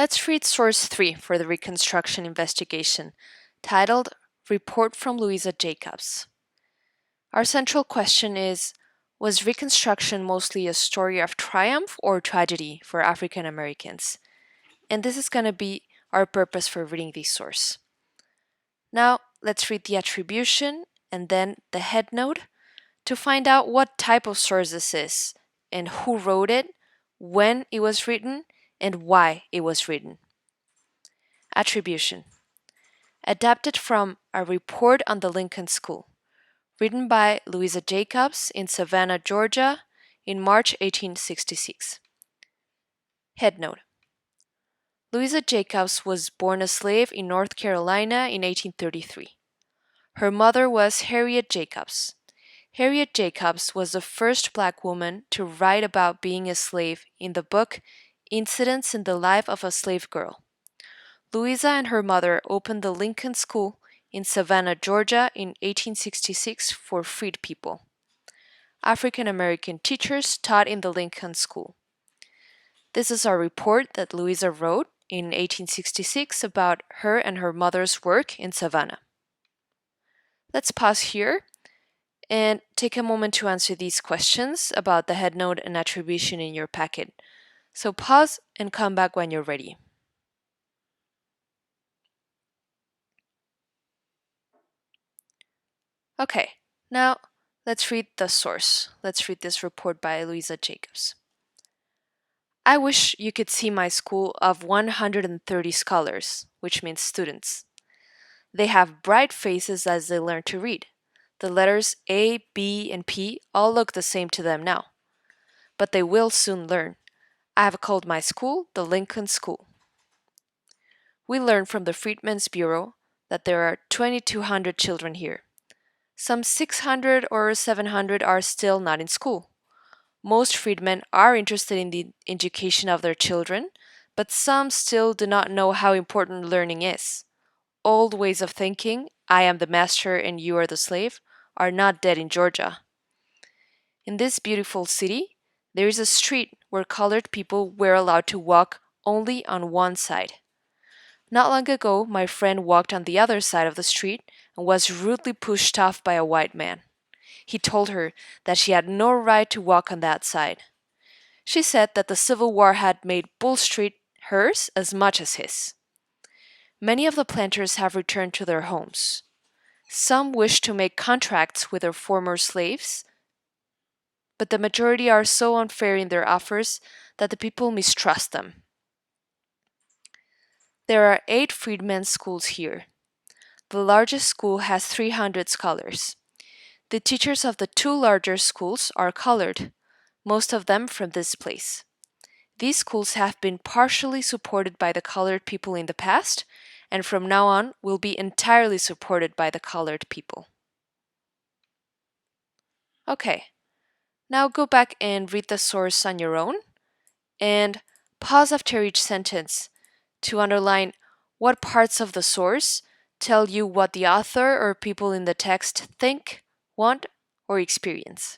Let's read source 3 for the Reconstruction investigation, titled Report from Louisa Jacobs. Our central question is, was Reconstruction mostly a story of triumph or tragedy for African Americans? And this is going to be our purpose for reading this source. Now, let's read the attribution and then the headnote to find out what type of source this is and who wrote it, when it was written, and why it was written. Attribution. Adapted from a report on the Lincoln School, written by Louisa Jacobs in Savannah, Georgia, in March 1866. Headnote. Louisa Jacobs was born a slave in North Carolina in 1833. Her mother was Harriet Jacobs. Harriet Jacobs was the first Black woman to write about being a slave in the book Incidents in the Life of a Slave Girl. Louisa and her mother opened the Lincoln School in Savannah, Georgia in 1866 for freed people. African American teachers taught in the Lincoln School. This is a report that Louisa wrote in 1866 about her and her mother's work in Savannah. Let's pause here and take a moment to answer these questions about the headnote and attribution in your packet. So pause and come back when you're ready. Okay, now let's read the source. Let's read this report by Louisa Jacobs. I wish you could see my school of 130 scholars, which means students. They have bright faces as they learn to read. The letters A, B, and P all look the same to them now. But they will soon learn. I have called my school the Lincoln School. We learn from the Freedmen's Bureau that there are 2,200 children here. Some 600 or 700 are still not in school. Most freedmen are interested in the education of their children, but some still do not know how important learning is. Old ways of thinking, I am the master and you are the slave, are not dead in Georgia. In this beautiful city, there is a street where colored people were allowed to walk only on one side. Not long ago, my friend walked on the other side of the street and was rudely pushed off by a white man. He told her that she had no right to walk on that side. She said that the Civil War had made Bull Street hers as much as his. Many of the planters have returned to their homes. Some wish to make contracts with their former slaves, but the majority are so unfair in their offers that the people mistrust them. There are 8 freedmen's schools here. The largest school has 300 scholars. The teachers of the 2 larger schools are colored, most of them from this place. These schools have been partially supported by the colored people in the past, and from now on will be entirely supported by the colored people. Okay, now go back and read the source on your own, and pause after each sentence to underline what parts of the source tell you what the author or people in the text think, want, or experience.